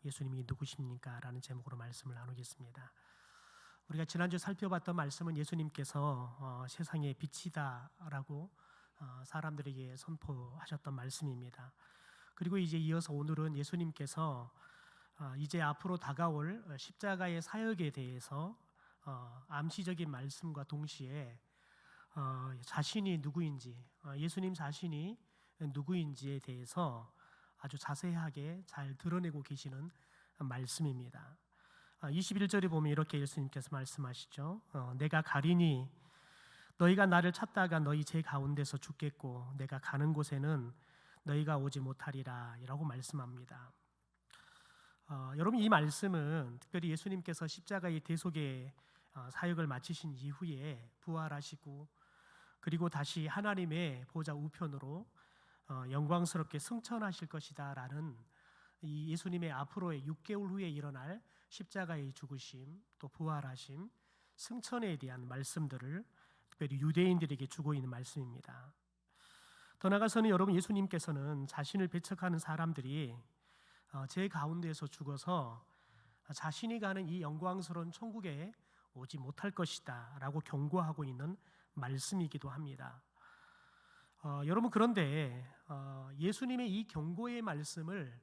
예수님이 누구십니까? 라는 제목으로 말씀을 나누겠습니다. 우리가 지난주 살펴봤던 말씀은 예수님께서 세상의 빛이다라고 사람들에게 선포하셨던 말씀입니다. 그리고 이제 이어서 오늘은 예수님께서 이제 앞으로 다가올 십자가의 사역에 대해서 암시적인 말씀과 동시에 자신이 누구인지, 예수님 자신이 누구인지에 대해서 아주 자세하게 잘 드러내고 계시는 말씀입니다. 21절에 보면 이렇게 예수님께서 말씀하시죠. 내가 가리니 너희가 나를 찾다가 너희 제 가운데서 죽겠고 내가 가는 곳에는 너희가 오지 못하리라 라고 말씀합니다. 여러분, 이 말씀은 특별히 예수님께서 십자가의 대속의 사역을 마치신 이후에 부활하시고 그리고 다시 하나님의 보좌 우편으로 영광스럽게 승천하실 것이다 라는 이 예수님의 앞으로의 6개월 후에 일어날 십자가의 죽으심, 또 부활하심, 승천에 대한 말씀들을 특별히 유대인들에게 주고 있는 말씀입니다. 더 나아가서는 여러분, 예수님께서는 자신을 배척하는 사람들이 제 가운데에서 죽어서 자신이 가는 이 영광스러운 천국에 오지 못할 것이다 라고 경고하고 있는 말씀이기도 합니다. 여러분, 그런데 예수님의 이 경고의 말씀을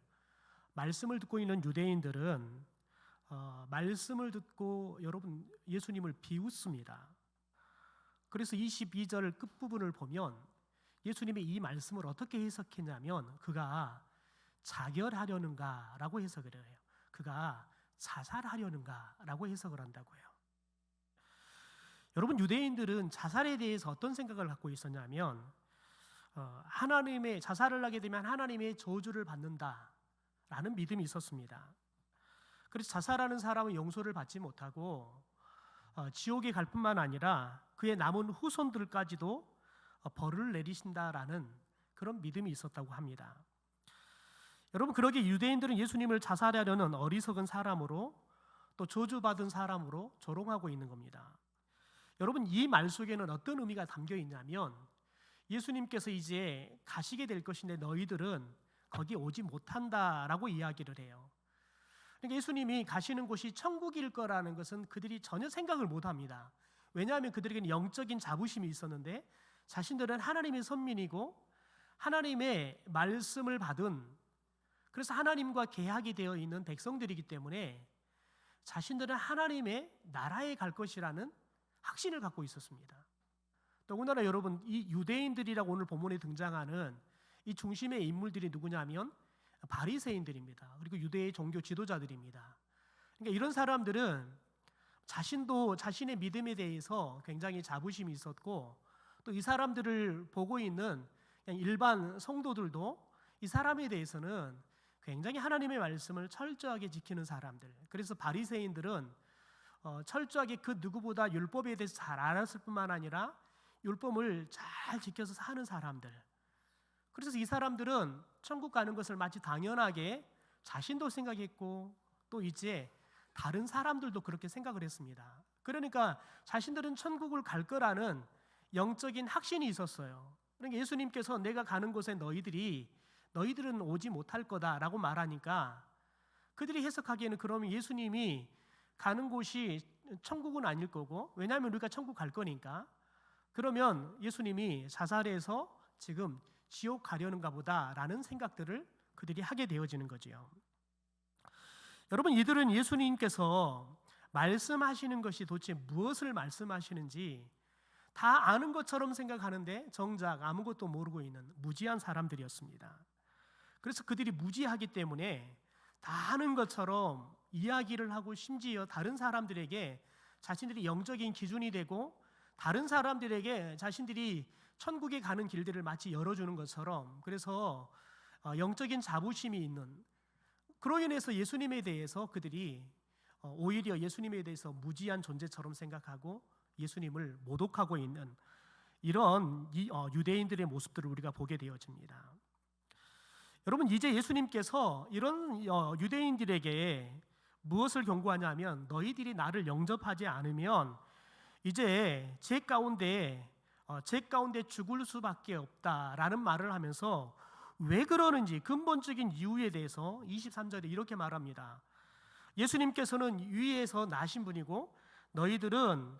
듣고 있는 유대인들은 말씀을 듣고 여러분 예수님을 비웃습니다. 그래서 22절 끝부분을 보면 예수님이 이 말씀을 어떻게 해석했냐면 그가 자결하려는가 라고 해석을 해요. 그가 자살하려는가 라고 해석을 한다고요. 여러분, 유대인들은 자살에 대해서 어떤 생각을 갖고 있었냐면 하나님의 자살을 하게 되면 하나님의 저주를 받는다라는 믿음이 있었습니다. 그래서 자살하는 사람은 용서를 받지 못하고 지옥에 갈 뿐만 아니라 그의 남은 후손들까지도 벌을 내리신다라는 그런 믿음이 있었다고 합니다. 여러분, 그러기에 유대인들은 예수님을 자살하려는 어리석은 사람으로 또 저주받은 사람으로 조롱하고 있는 겁니다. 여러분, 이 말 속에는 어떤 의미가 담겨 있냐면 예수님께서 이제 가시게 될 것인데 너희들은 거기 오지 못한다라고 이야기를 해요. 그러니까 예수님이 가시는 곳이 천국일 거라는 것은 그들이 전혀 생각을 못합니다. 왜냐하면 그들에게는 영적인 자부심이 있었는데 자신들은 하나님의 선민이고 하나님의 말씀을 받은, 그래서 하나님과 계약이 되어 있는 백성들이기 때문에 자신들은 하나님의 나라에 갈 것이라는 확신을 갖고 있었습니다. 더군다나 여러분, 이 유대인들이라고 오늘 본문에 등장하는 이 중심의 인물들이 누구냐면 바리새인들입니다. 그리고 유대의 종교 지도자들입니다. 그러니까 이런 사람들은 자신도 자신의 믿음에 대해서 굉장히 자부심이 있었고 또 이 사람들을 보고 있는 그냥 일반 성도들도 이 사람에 대해서는 굉장히 하나님의 말씀을 철저하게 지키는 사람들. 그래서 바리새인들은 철저하게 그 누구보다 율법에 대해서 잘 알았을 뿐만 아니라 율법을 잘 지켜서 사는 사람들. 그래서 이 사람들은 천국 가는 것을 마치 당연하게 자신도 생각했고 또 이제 다른 사람들도 그렇게 생각을 했습니다. 그러니까 자신들은 천국을 갈 거라는 영적인 확신이 있었어요. 그러니까 예수님께서 내가 가는 곳에 너희들은 오지 못할 거다라고 말하니까 그들이 해석하기에는 그러면 예수님이 가는 곳이 천국은 아닐 거고, 왜냐하면 우리가 천국 갈 거니까 그러면 예수님이 자살해서 지금 지옥 가려는가 보다라는 생각들을 그들이 하게 되어지는 거지요. 여러분, 이들은 예수님께서 말씀하시는 것이 도대체 무엇을 말씀하시는지 다 아는 것처럼 생각하는데 정작 아무것도 모르고 있는 무지한 사람들이었습니다. 그래서 그들이 무지하기 때문에 다 아는 것처럼 이야기를 하고 심지어 다른 사람들에게 자신들이 영적인 기준이 되고 다른 사람들에게 자신들이 천국에 가는 길들을 마치 열어주는 것처럼, 그래서 영적인 자부심이 있는, 그로 인해서 예수님에 대해서 그들이 오히려 예수님에 대해서 무지한 존재처럼 생각하고 예수님을 모독하고 있는 이런 유대인들의 모습들을 우리가 보게 되어집니다. 여러분, 이제 예수님께서 이런 유대인들에게 무엇을 경고하냐면 너희들이 나를 영접하지 않으면 이제 제 가운데 죽을 수밖에 없다라는 말을 하면서 왜 그러는지 근본적인 이유에 대해서 23절에 이렇게 말합니다. 예수님께서는 위에서 나신 분이고 너희들은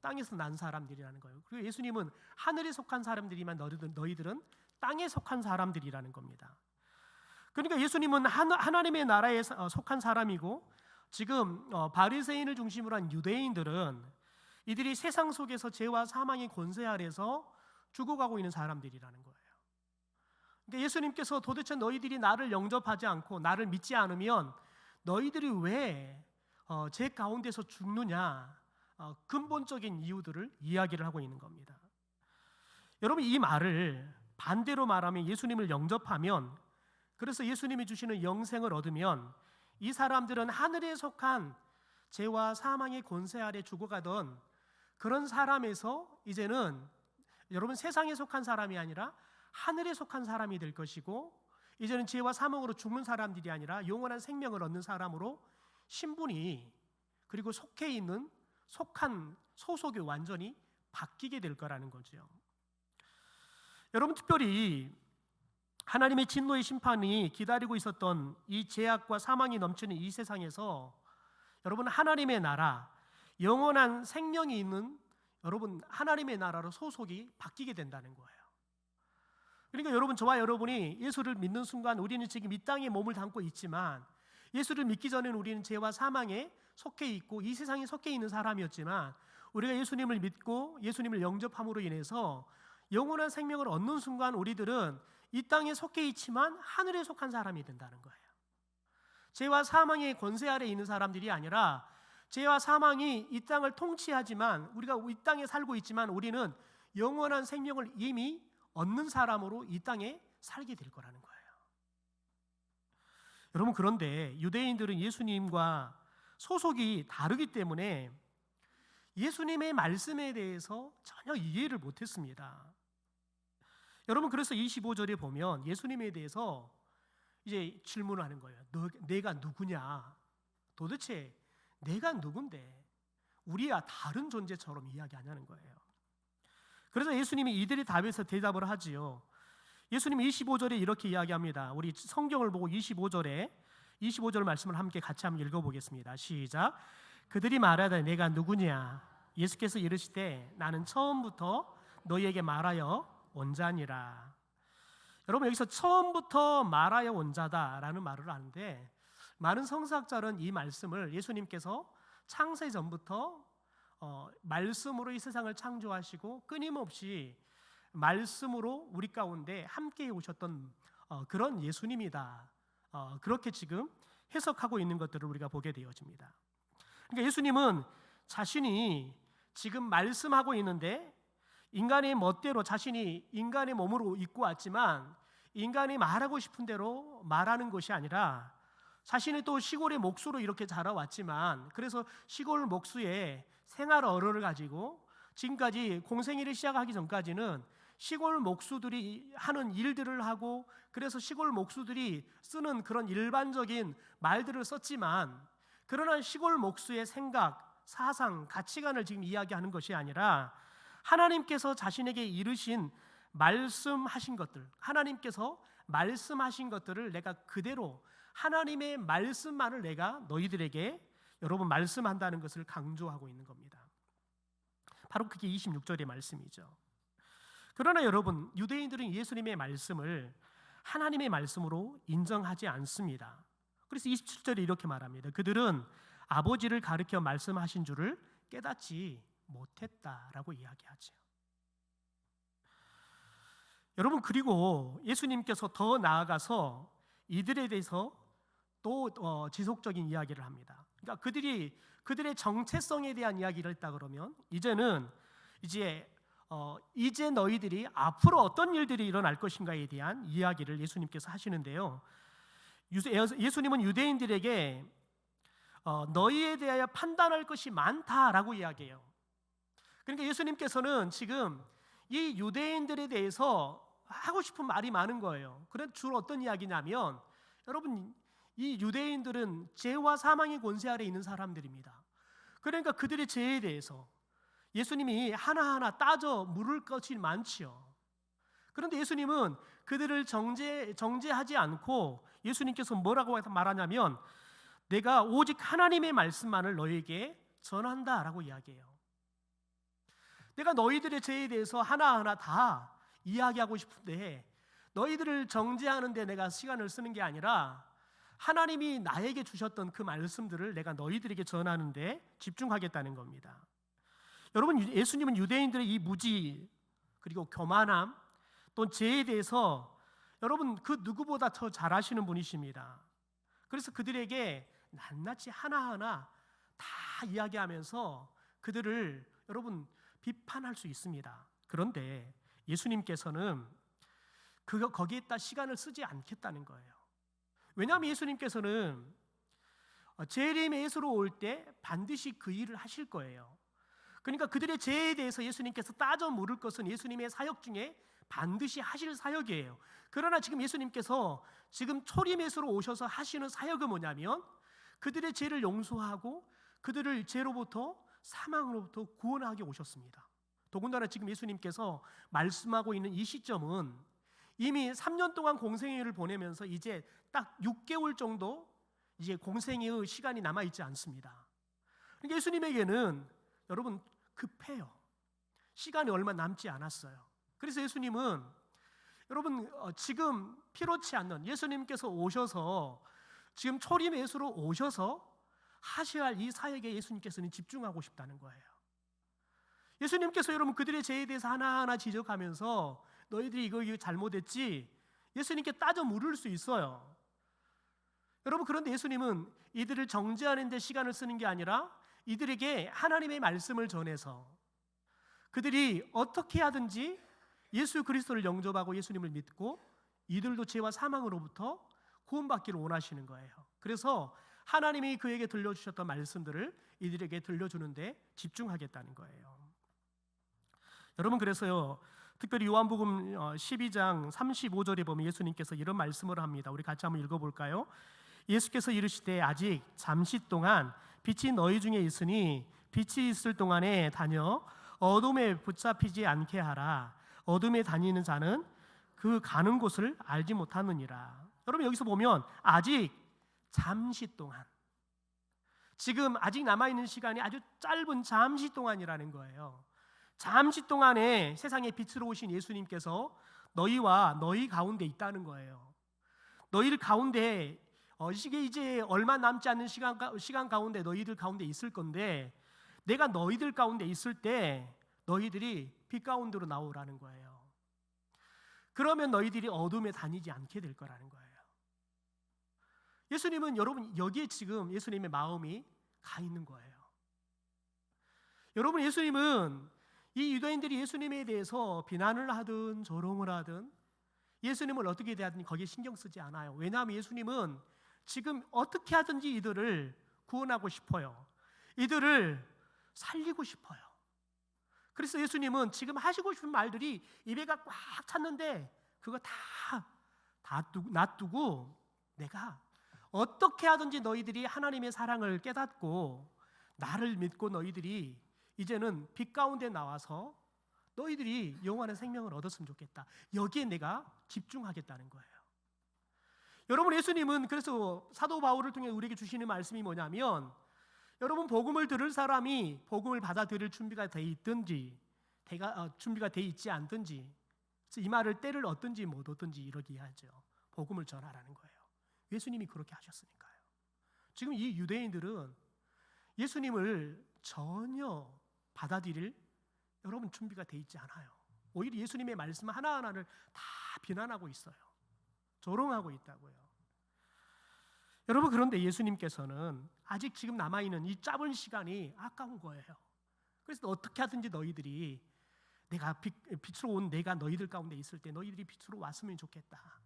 땅에서 난 사람들이라는 거예요. 그리고 예수님은 하늘에 속한 사람들이면 너희들은 땅에 속한 사람들이라는 겁니다. 그러니까 예수님은 하나님의 나라에 속한 사람이고, 지금 바리새인을 중심으로 한 유대인들은 이들이 세상 속에서 죄와 사망의 권세 아래서 죽어가고 있는 사람들이라는 거예요. 그러니까 예수님께서 도대체 너희들이 나를 영접하지 않고 나를 믿지 않으면 너희들이 왜 죄 가운데서 죽느냐, 근본적인 이유들을 이야기를 하고 있는 겁니다. 여러분, 이 말을 반대로 말하면 예수님을 영접하면, 그래서 예수님이 주시는 영생을 얻으면 이 사람들은 하늘에 속한 죄와 사망의 권세 아래 죽어가던 그런 사람에서 이제는 여러분 세상에 속한 사람이 아니라 하늘에 속한 사람이 될 것이고, 이제는 죄와 사망으로 죽는 사람들이 아니라 영원한 생명을 얻는 사람으로 신분이, 그리고 속한 소속이 완전히 바뀌게 될 거라는 거죠. 여러분, 특별히 하나님의 진노의 심판이 기다리고 있었던 이 죄악과 사망이 넘치는 이 세상에서 여러분, 하나님의 나라, 영원한 생명이 있는 여러분 하나님의 나라로 소속이 바뀌게 된다는 거예요. 그러니까 여러분, 저와 여러분이 예수를 믿는 순간 우리는 지금 이 땅에 몸을 담고 있지만, 예수를 믿기 전에는 우리는 죄와 사망에 속해 있고 이 세상에 속해 있는 사람이었지만, 우리가 예수님을 믿고 예수님을 영접함으로 인해서 영원한 생명을 얻는 순간 우리들은 이 땅에 속해 있지만 하늘에 속한 사람이 된다는 거예요. 죄와 사망의 권세 아래 있는 사람들이 아니라, 죄와 사망이 이 땅을 통치하지만 우리가 이 땅에 살고 있지만 우리는 영원한 생명을 이미 얻는 사람으로 이 땅에 살게 될 거라는 거예요. 여러분, 그런데 유대인들은 예수님과 소속이 다르기 때문에 예수님의 말씀에 대해서 전혀 이해를 못했습니다. 여러분, 그래서 25절에 보면 예수님에 대해서 이제 질문을 하는 거예요. 내가 누구냐? 도대체 내가 누군데 우리야 다른 존재처럼 이야기하냐는 거예요. 그래서 예수님이 이들의 답에서 대답을 하지요. 예수님이 25절에 이렇게 이야기합니다. 우리 성경을 보고 25절 말씀을 함께 같이 한번 읽어보겠습니다. 시작. 그들이 말하되 내가 누구냐? 예수께서 이르시되 나는 처음부터 너희에게 말하여 온 자니라. 여러분, 여기서 처음부터 말하여 온 자다라는 말을 하는데, 많은 성서학자는 이 말씀을 예수님께서 창세 전부터 말씀으로 이 세상을 창조하시고 끊임없이 말씀으로 우리 가운데 함께 오셨던 그런 예수님이다, 그렇게 지금 해석하고 있는 것들을 우리가 보게 되어집니다. 그러니까 예수님은 자신이 지금 말씀하고 있는데 인간의 멋대로 자신이 인간의 몸으로 입고 왔지만 인간이 말하고 싶은 대로 말하는 것이 아니라, 자신이 또 시골의 목수로 이렇게 자라왔지만, 그래서 시골 목수의 생활 어른을 가지고 지금까지 공생애를 시작하기 전까지는 시골 목수들이 하는 일들을 하고, 그래서 시골 목수들이 쓰는 그런 일반적인 말들을 썼지만, 그러나 시골 목수의 생각, 사상, 가치관을 지금 이야기하는 것이 아니라 하나님께서 자신에게 이르신 말씀하신 것들, 하나님께서 말씀하신 것들을 내가 그대로 하나님의 말씀만을 내가 너희들에게 여러분 말씀한다는 것을 강조하고 있는 겁니다. 바로 그게 26절의 말씀이죠. 그러나 여러분, 유대인들은 예수님의 말씀을 하나님의 말씀으로 인정하지 않습니다. 그래서 27절에 이렇게 말합니다. 그들은 아버지를 가리켜 말씀하신 줄을 깨닫지 못했다라고 이야기하죠. 여러분, 그리고 예수님께서 더 나아가서 이들에 대해서 또 지속적인 이야기를 합니다. 그러니까 그들의 정체성에 대한 이야기를 했다 그러면, 이제 너희들이 앞으로 어떤 일들이 일어날 것인가에 대한 이야기를 예수님께서 하시는데요. 예수님은 유대인들에게 너희에 대하여 판단할 것이 많다라고 이야기해요. 그러니까 예수님께서는 지금 이 유대인들에 대해서 하고 싶은 말이 많은 거예요. 그래서 주로 어떤 이야기냐면, 여러분, 이 유대인들은 죄와 사망의 권세 아래 있는 사람들입니다. 그러니까 그들의 죄에 대해서 예수님이 하나하나 따져 물을 것이 많지요. 그런데 예수님은 그들을 정죄하지 않고 예수님께서 뭐라고 말하냐면 내가 오직 하나님의 말씀만을 너희에게 전한다라고 이야기해요. 내가 너희들의 죄에 대해서 하나하나 다 이야기하고 싶은데 너희들을 정죄하는 데 내가 시간을 쓰는 게 아니라 하나님이 나에게 주셨던 그 말씀들을 내가 너희들에게 전하는 데 집중하겠다는 겁니다. 여러분, 예수님은 유대인들의 이 무지 그리고 교만함 또 죄에 대해서 여러분 그 누구보다 더 잘 아시는 분이십니다. 그래서 그들에게 낱낱이 하나하나 다 이야기하면서 그들을 여러분 비판할 수 있습니다. 그런데 예수님께서는 거기에다 시간을 쓰지 않겠다는 거예요. 왜냐하면 예수님께서는 재림의 예수로 올 때 반드시 그 일을 하실 거예요. 그러니까 그들의 죄에 대해서 예수님께서 따져 물을 것은 예수님의 사역 중에 반드시 하실 사역이에요. 그러나 지금 예수님께서 지금 초림예수로 오셔서 하시는 사역은 뭐냐면 그들의 죄를 용서하고 그들을 죄로부터 사망으로부터 구원하게 오셨습니다. 더군다나 지금 예수님께서 말씀하고 있는 이 시점은 이미 3년 동안 공생애를 보내면서 이제 딱 6개월 정도 이제 공생애의 시간이 남아 있지 않습니다. 그러니까 예수님에게는 여러분 급해요. 시간이 얼마 남지 않았어요. 그래서 예수님은 여러분 지금 필요치 않는 예수님께서 오셔서 지금 초림 예수로 오셔서 하셔야 할 이 사역에 예수님께서는 집중하고 싶다는 거예요. 예수님께서 여러분 그들의 죄에 대해서 하나하나 지적하면서 너희들이 이거 잘못했지 예수님께 따져 물을 수 있어요. 여러분 그런데 예수님은 이들을 정죄하는 데 시간을 쓰는 게 아니라 이들에게 하나님의 말씀을 전해서 그들이 어떻게 하든지 예수 그리스도를 영접하고 예수님을 믿고 이들도 죄와 사망으로부터 구원받기를 원하시는 거예요. 그래서 하나님이 그에게 들려주셨던 말씀들을 이들에게 들려주는데 집중하겠다는 거예요. 여러분 그래서요 특별히 요한복음 12장 35절에 보면 예수님께서 이런 말씀을 합니다. 우리 같이 한번 읽어볼까요? 예수께서 이르시되 아직 잠시 동안 빛이 너희 중에 있으니 빛이 있을 동안에 다녀 어둠에 붙잡히지 않게 하라. 어둠에 다니는 자는 그 가는 곳을 알지 못하느니라. 여러분 여기서 보면 아직 잠시 동안, 지금 아직 남아있는 시간이 아주 짧은 잠시 동안이라는 거예요. 잠시 동안에 세상에 빛으로 오신 예수님께서 너희와 너희 가운데 있다는 거예요. 너희들 가운데 이게 이제 얼마 남지 않는 시간 가운데 너희들 가운데 있을 건데 내가 너희들 가운데 있을 때 너희들이 빛 가운데로 나오라는 거예요. 그러면 너희들이 어둠에 다니지 않게 될 거라는 거예요. 예수님은 여러분 여기에 지금 예수님의 마음이 가 있는 거예요. 여러분 예수님은 이 유대인들이 예수님에 대해서 비난을 하든 조롱을 하든 예수님을 어떻게 대하든 거기에 신경 쓰지 않아요. 왜냐하면 예수님은 지금 어떻게 하든지 이들을 구원하고 싶어요. 이들을 살리고 싶어요. 그래서 예수님은 지금 하시고 싶은 말들이 입에가 꽉 찼는데 그거 다 놔두고 내가 어떻게 하든지 너희들이 하나님의 사랑을 깨닫고 나를 믿고 너희들이 이제는 빛 가운데 나와서 너희들이 영원한 생명을 얻었으면 좋겠다. 여기에 내가 집중하겠다는 거예요. 여러분 예수님은 그래서 사도 바울을 통해 우리에게 주시는 말씀이 뭐냐면 여러분 복음을 들을 사람이 복음을 받아들일 준비가 돼 있든지 준비가 돼 있지 않든지 이 말을 때를 얻든지 못 얻든지 이러기 하죠. 복음을 전하라는 거예요. 예수님이 그렇게 하셨으니까요. 지금 이 유대인들은 예수님을 전혀 받아들일 여러분 준비가 돼 있지 않아요. 오히려 예수님의 말씀 하나하나를 다 비난하고 있어요. 조롱하고 있다고요. 여러분 그런데 예수님께서는 아직 지금 남아있는 이 짧은 시간이 아까운 거예요. 그래서 어떻게 하든지 너희들이 내가 빛으로 온 내가 너희들 가운데 있을 때 너희들이 빛으로 왔으면 좋겠다.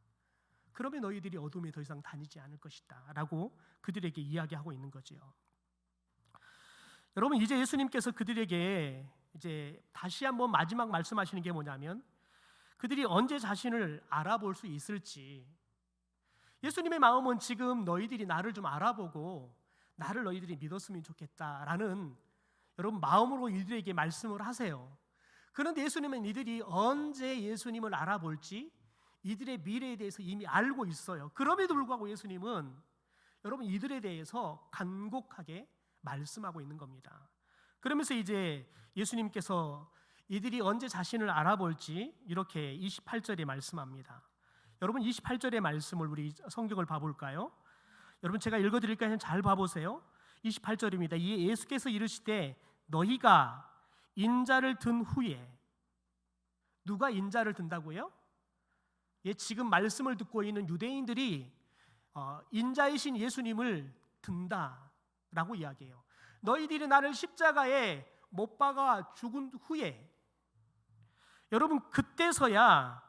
그러면 너희들이 어둠에 더 이상 다니지 않을 것이다 라고 그들에게 이야기하고 있는 거죠. 여러분 이제 예수님께서 그들에게 이제 다시 한번 마지막 말씀하시는 게 뭐냐면 그들이 언제 자신을 알아볼 수 있을지, 예수님의 마음은 지금 너희들이 나를 좀 알아보고 나를 너희들이 믿었으면 좋겠다라는 여러분 마음으로 이들에게 말씀을 하세요. 그런데 예수님은 이들이 언제 예수님을 알아볼지 이들의 미래에 대해서 이미 알고 있어요. 그럼에도 불구하고 예수님은 여러분 이들에 대해서 간곡하게 말씀하고 있는 겁니다. 그러면서 이제 예수님께서 이들이 언제 자신을 알아볼지 이렇게 28절에 말씀합니다. 여러분 28절의 말씀을 우리 성경을 봐볼까요? 여러분 제가 읽어드릴까요? 잘 봐보세요. 28절입니다. 이에 예수께서 이르시되 너희가 인자를 든 후에, 누가 인자를 든다고요? 예, 지금 말씀을 듣고 있는 유대인들이 인자이신 예수님을 든다라고 이야기해요. 너희들이 나를 십자가에 못 박아 죽은 후에, 여러분 그때서야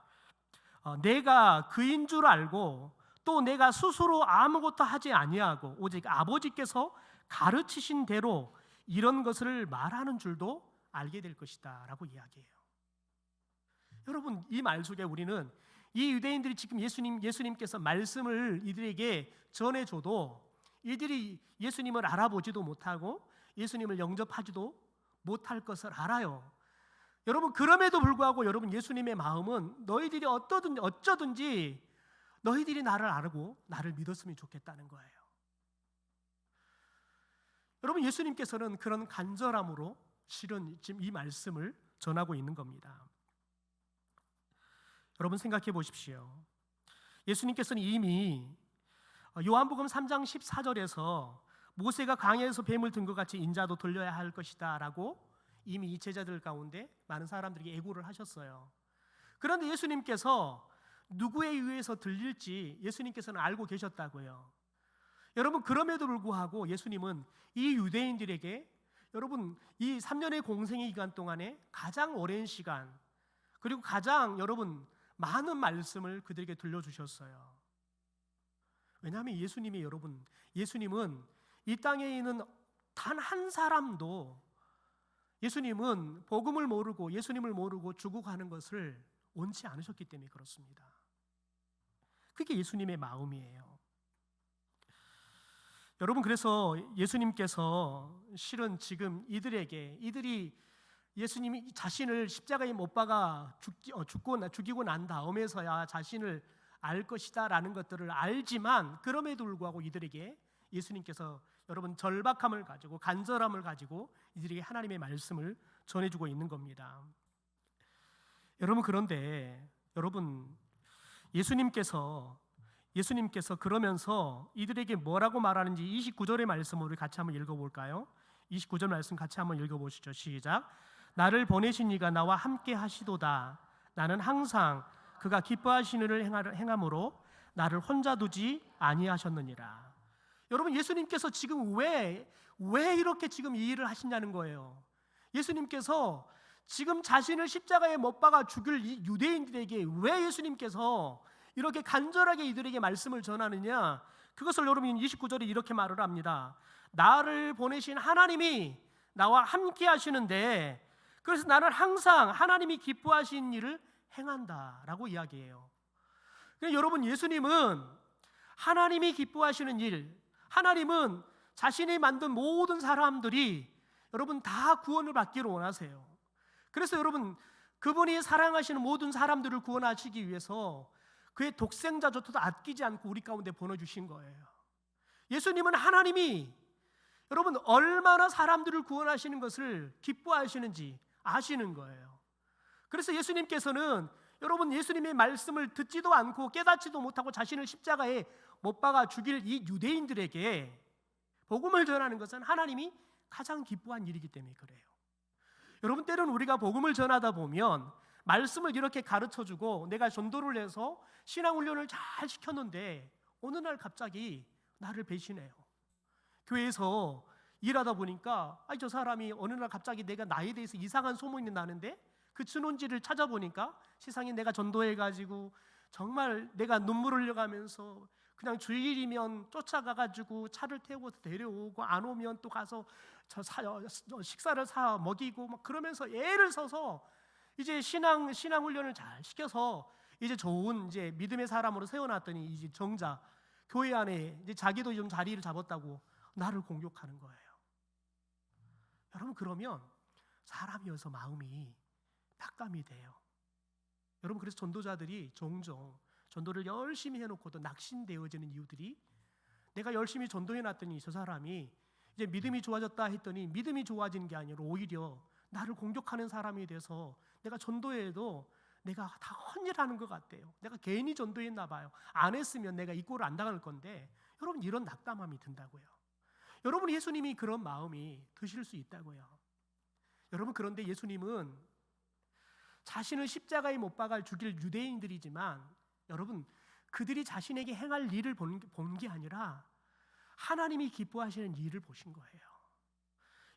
내가 그인 줄 알고 또 내가 스스로 아무것도 하지 아니하고 오직 아버지께서 가르치신 대로 이런 것을 말하는 줄도 알게 될 것이다 라고 이야기해요. 여러분 이 말 속에 우리는 이 유대인들이 지금 예수님께서 말씀을 이들에게 전해줘도 이들이 예수님을 알아보지도 못하고 예수님을 영접하지도 못할 것을 알아요. 여러분 그럼에도 불구하고 여러분 예수님의 마음은 너희들이 어쩌든지 너희들이 나를 알고 나를 믿었으면 좋겠다는 거예요. 여러분 예수님께서는 그런 간절함으로 실은 지금 이 말씀을 전하고 있는 겁니다. 여러분 생각해 보십시오. 예수님께서는 이미 요한복음 3장 14절에서 모세가 광야에서 뱀을 든 것 같이 인자도 돌려야 할 것이다 라고 이미 이 제자들 가운데 많은 사람들에게 예고를 하셨어요. 그런데 예수님께서 누구에 의해서 들릴지 예수님께서는 알고 계셨다고요. 여러분 그럼에도 불구하고 예수님은 이 유대인들에게 여러분 이 3년의 공생의 기간 동안에 가장 오랜 시간 그리고 가장 여러분 많은 말씀을 그들에게 들려주셨어요. 왜냐하면 예수님은 이 땅에 있는 단 한 사람도 예수님은 복음을 모르고 예수님을 모르고 죽고 가는 것을 원치 않으셨기 때문에 그렇습니다. 그게 예수님의 마음이에요. 여러분 그래서 예수님께서 실은 지금 이들이 예수님이 자신을 십자가에 못 박아 죽이고 난 다음에서야 자신을 알 것이다 라는 것들을 알지만 그럼에도 불구하고 이들에게 예수님께서 여러분 절박함을 가지고 간절함을 가지고 이들에게 하나님의 말씀을 전해주고 있는 겁니다. 여러분 그런데 여러분 예수님께서 그러면서 이들에게 뭐라고 말하는지 29절의 말씀을 우리 같이 한번 읽어볼까요? 29절 말씀 같이 한번 읽어보시죠. 시작. 나를 보내신 이가 나와 함께 하시도다. 나는 항상 그가 기뻐하시는 일을 행함으로 나를 혼자 두지 아니하셨느니라. 여러분 예수님께서 지금 왜 이렇게 지금 이 일을 하시냐는 거예요. 예수님께서 지금 자신을 십자가에 못 박아 죽일 이 유대인들에게 왜 예수님께서 이렇게 간절하게 이들에게 말씀을 전하느냐? 그것을 여러분 29절에 이렇게 말을 합니다. 나를 보내신 하나님이 나와 함께 하시는데 그래서 나는 항상 하나님이 기뻐하신 일을 행한다라고 이야기해요. 여러분 예수님은 하나님이 기뻐하시는 일, 하나님은 자신이 만든 모든 사람들이 여러분 다 구원을 받기를 원하세요. 그래서 여러분 그분이 사랑하시는 모든 사람들을 구원하시기 위해서 그의 독생자조차도 아끼지 않고 우리 가운데 보내주신 거예요. 예수님은 하나님이 여러분 얼마나 사람들을 구원하시는 것을 기뻐하시는지 아시는 거예요. 그래서 예수님께서는 여러분 예수님의 말씀을 듣지도 않고 깨닫지도 못하고 자신을 십자가에 못 박아 죽일 이 유대인들에게 복음을 전하는 것은 하나님이 가장 기뻐한 일이기 때문에 그래요. 여러분 때로는 우리가 복음을 전하다 보면 말씀을 이렇게 가르쳐주고 내가 전도를 해서 신앙훈련을 잘 시켰는데 어느 날 갑자기 나를 배신해요. 교회에서 일하다 보니까 저 사람이 어느 날 갑자기 나에 대해서 이상한 소문이 나는데 그 근원지를 찾아보니까 세상에 내가 전도해가지고 정말 내가 눈물 흘려가면서 그냥 주일이면 쫓아가가지고 차를 태우고 데려오고 안 오면 또 가서 식사를 사 먹이고 막 그러면서 애를 써서 이제 신앙 훈련을 잘 시켜서 이제 좋은 이제 믿음의 사람으로 세워놨더니 이제 정작 교회 안에 이제 자기도 좀 자리를 잡았다고 나를 공격하는 거예요. 여러분 그러면 사람이어서 마음이 낙담이 돼요. 여러분, 그래서 전도자들이 종종 전도를 열심히 해놓고도 낙심되어지는 이유들이, 내가 열심히 전도해놨더니 저 사람이 이제 믿음이 좋아졌다 했더니 믿음이 좋아진 게 아니라 오히려 나를 공격하는 사람이 돼서 내가 전도해도 내가 다 헛일하는 것 같대요. 내가 괜히 전도했나 봐요. 안 했으면 내가 이 꼴을 안 당할 건데, 여러분, 이런 낙담함이 든다고요. 여러분, 예수님이 그런 마음이 드실 수 있다고요. 여러분, 그런데 예수님은 자신을 십자가에 못 박아 죽일 유대인들이지만, 여러분, 그들이 자신에게 행할 일을 본 게 아니라 하나님이 기뻐하시는 일을 보신 거예요.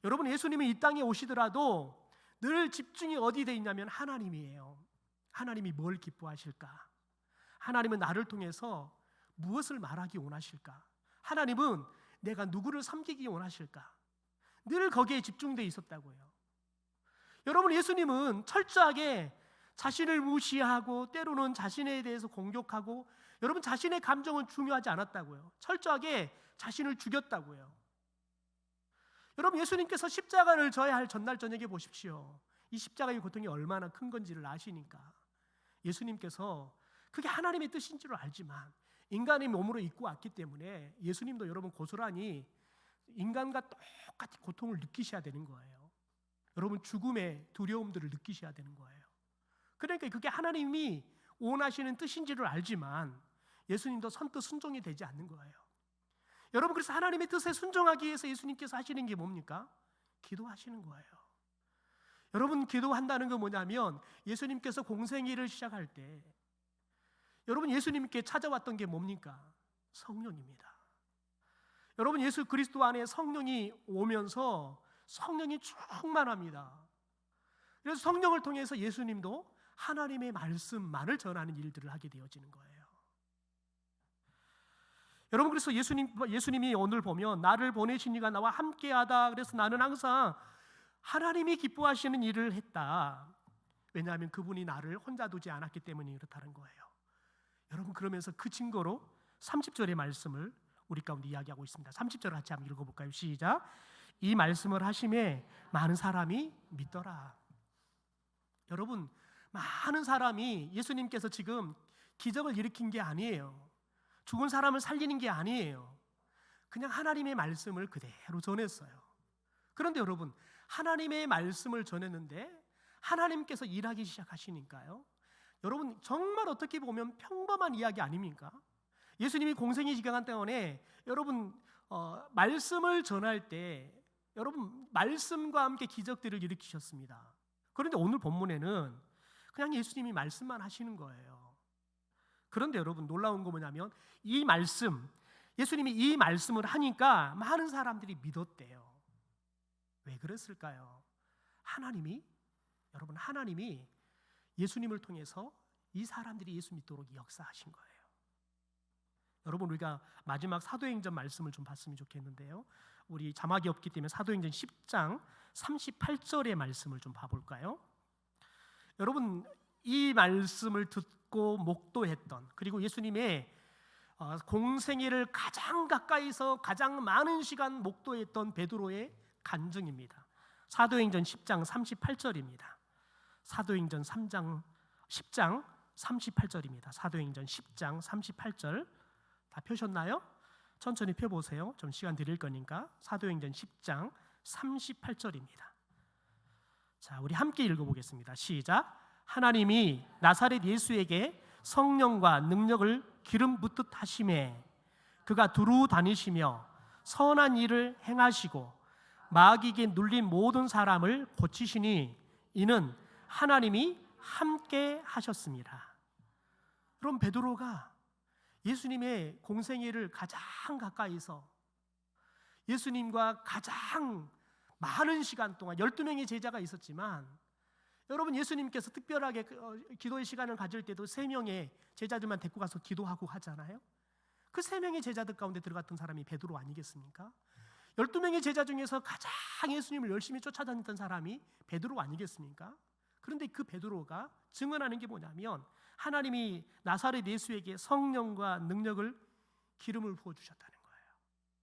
여러분, 예수님이 이 땅에 오시더라도 늘 집중이 어디 돼 있냐면 하나님이에요. 하나님이 뭘 기뻐하실까? 하나님은 나를 통해서 무엇을 말하기 원하실까? 하나님은 내가 누구를 섬기기 원하실까? 늘 거기에 집중되어 있었다고요. 여러분, 예수님은 철저하게 자신을 무시하고 때로는 자신에 대해서 공격하고, 여러분, 자신의 감정은 중요하지 않았다고요. 철저하게 자신을 죽였다고요. 여러분, 예수님께서 십자가를 져야 할 전날 저녁에 보십시오. 이 십자가의 고통이 얼마나 큰 건지를 아시니까 예수님께서 그게 하나님의 뜻인 줄 알지만 인간의 몸으로 입고 왔기 때문에 예수님도 여러분 고스란히 인간과 똑같이 고통을 느끼셔야 되는 거예요. 여러분, 죽음의 두려움들을 느끼셔야 되는 거예요. 그러니까 그게 하나님이 원하시는 뜻인지를 알지만 예수님도 선뜻 순종이 되지 않는 거예요. 여러분, 그래서 하나님의 뜻에 순종하기 위해서 예수님께서 하시는 게 뭡니까? 기도하시는 거예요. 여러분, 기도한다는 건 뭐냐면 예수님께서 공생애를 시작할 때 여러분, 예수님께 찾아왔던 게 뭡니까? 성령입니다. 여러분, 예수 그리스도 안에 성령이 오면서 성령이 충만합니다. 그래서 성령을 통해서 예수님도 하나님의 말씀만을 전하는 일들을 하게 되어지는 거예요. 여러분, 그래서 예수님이 오늘 보면 나를 보내신 이가 나와 함께하다. 그래서 나는 항상 하나님이 기뻐하시는 일을 했다. 왜냐하면 그분이 나를 혼자 두지 않았기 때문에 그렇다는 거예요. 여러분, 그러면서 그 증거로 30절의 말씀을 우리 가운데 이야기하고 있습니다. 30절 같이 한번 읽어볼까요? 시작. 이 말씀을 하심에 많은 사람이 믿더라. 여러분, 많은 사람이 예수님께서 지금 기적을 일으킨 게 아니에요. 죽은 사람을 살리는 게 아니에요. 그냥 하나님의 말씀을 그대로 전했어요. 그런데 여러분, 하나님의 말씀을 전했는데 하나님께서 일하기 시작하시니까요, 여러분, 정말 어떻게 보면 평범한 이야기 아닙니까? 예수님이 공생의 기간 동안에 여러분 말씀을 전할 때 여러분 말씀과 함께 기적들을 일으키셨습니다. 그런데 오늘 본문에는 그냥 예수님이 말씀만 하시는 거예요. 그런데 여러분, 놀라운 거 뭐냐면 이 말씀, 예수님이 이 말씀을 하니까 많은 사람들이 믿었대요. 왜 그랬을까요? 여러분, 하나님이 예수님을 통해서 이 사람들이 예수 믿도록 역사하신 거예요. 여러분, 우리가 마지막 사도행전 말씀을 좀 봤으면 좋겠는데요, 우리 자막이 없기 때문에 사도행전 10장 38절의 말씀을 좀 봐볼까요? 여러분, 이 말씀을 듣고 목도했던, 그리고 예수님의 공생애를 가장 가까이서 가장 많은 시간 목도했던 베드로의 간증입니다. 사도행전 10장 38절입니다. 사도행전 10장 38절입니다. 사도행전 10장 38절 다 펴셨나요? 천천히 펴보세요. 좀 시간 드릴 거니까. 사도행전 10장 38절입니다. 자, 우리 함께 읽어보겠습니다. 시작. 하나님이 나사렛 예수에게 성령과 능력을 기름 붓듯 하심에 그가 두루 다니시며 선한 일을 행하시고 마귀에게 눌린 모든 사람을 고치시니 이는 하나님이 함께 하셨습니다. 그럼 베드로가 예수님의 공생애를 가장 가까이서 예수님과 가장 많은 시간 동안 12명의 제자가 있었지만, 여러분, 예수님께서 특별하게 기도의 시간을 가질 때도 3명의 제자들만 데리고 가서 기도하고 하잖아요. 그 3명의 제자들 가운데 들어갔던 사람이 베드로 아니겠습니까? 12명의 제자 중에서 가장 예수님을 열심히 쫓아다녔던 사람이 베드로 아니겠습니까? 그런데 그 베드로가 증언하는 게 뭐냐면 하나님이 나사렛 예수에게 성령과 능력을 기름을 부어주셨다는 거예요.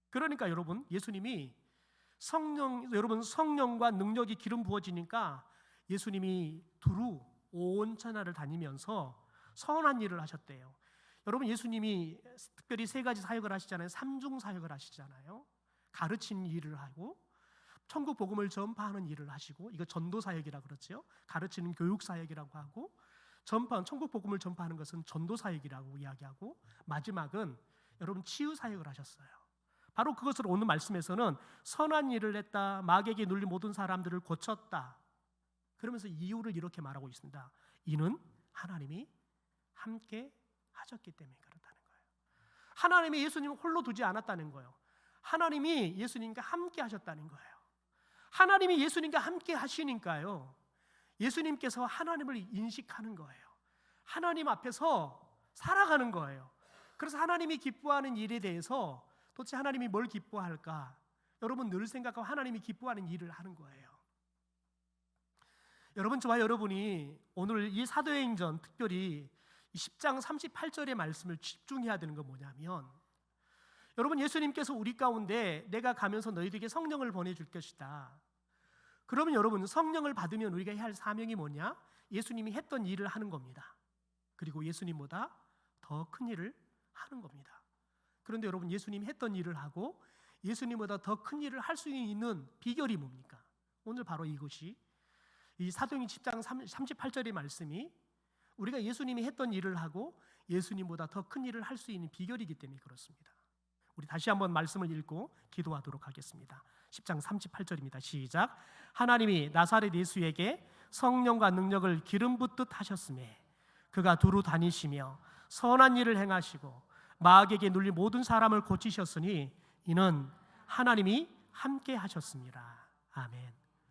그러니까 여러분, 성령과 능력이 기름 부어지니까 예수님이 두루 온 천하를 다니면서 선한 일을 하셨대요. 여러분, 예수님이 특별히 세 가지 사역을 하시잖아요. 삼중 사역을 하시잖아요. 가르치는 일을 하고, 천국 복음을 전파하는 일을 하시고, 이거 전도 사역이라고 그러죠. 가르치는 교육 사역이라고 하고, 천국 복음을 전파하는 것은 전도 사역이라고 이야기하고, 마지막은 여러분 치유 사역을 하셨어요. 바로 그것을 오늘 말씀에서는 선한 일을 했다, 마귀에게 눌린 모든 사람들을 고쳤다, 그러면서 이유를 이렇게 말하고 있습니다. 이는 하나님이 함께 하셨기 때문에 그렇다는 거예요. 하나님이 예수님을 홀로 두지 않았다는 거예요. 하나님이 예수님과 함께 하셨다는 거예요. 하나님이 예수님과 함께 하시니까요, 예수님께서 하나님을 인식하는 거예요. 하나님 앞에서 살아가는 거예요. 그래서 하나님이 기뻐하는 일에 대해서 도대체 하나님이 뭘 기뻐할까? 여러분 늘 생각하고 하나님이 기뻐하는 일을 하는 거예요. 여러분, 저와 여러분이 오늘 이 사도행전 특별히 10장 38절의 말씀을 집중해야 되는 건 뭐냐면, 여러분, 예수님께서 우리 가운데 내가 가면서 너희들에게 성령을 보내줄 것이다. 그러면 여러분, 성령을 받으면 우리가 해야 할 사명이 뭐냐? 예수님이 했던 일을 하는 겁니다. 그리고 예수님보다 더 큰 일을 하는 겁니다. 그런데 여러분, 예수님이 했던 일을 하고 예수님보다 더 큰 일을 할 수 있는 비결이 뭡니까? 오늘 바로 이것이 이 사도행전 10장 38절의 말씀이 우리가 예수님이 했던 일을 하고 예수님보다 더 큰 일을 할 수 있는 비결이기 때문에 그렇습니다. 우리 다시 한번 말씀을 읽고 기도하도록 하겠습니다. 10장 38절입니다. 시작. 하나님이 나사렛 예수에게 성령과 능력을 기름 붓듯 하셨음에 그가 두루 다니시며 선한 일을 행하시고 마귀에게 눌린 모든 사람을 고치셨으니 이는 하나님이 함께 하셨습니다. 아멘.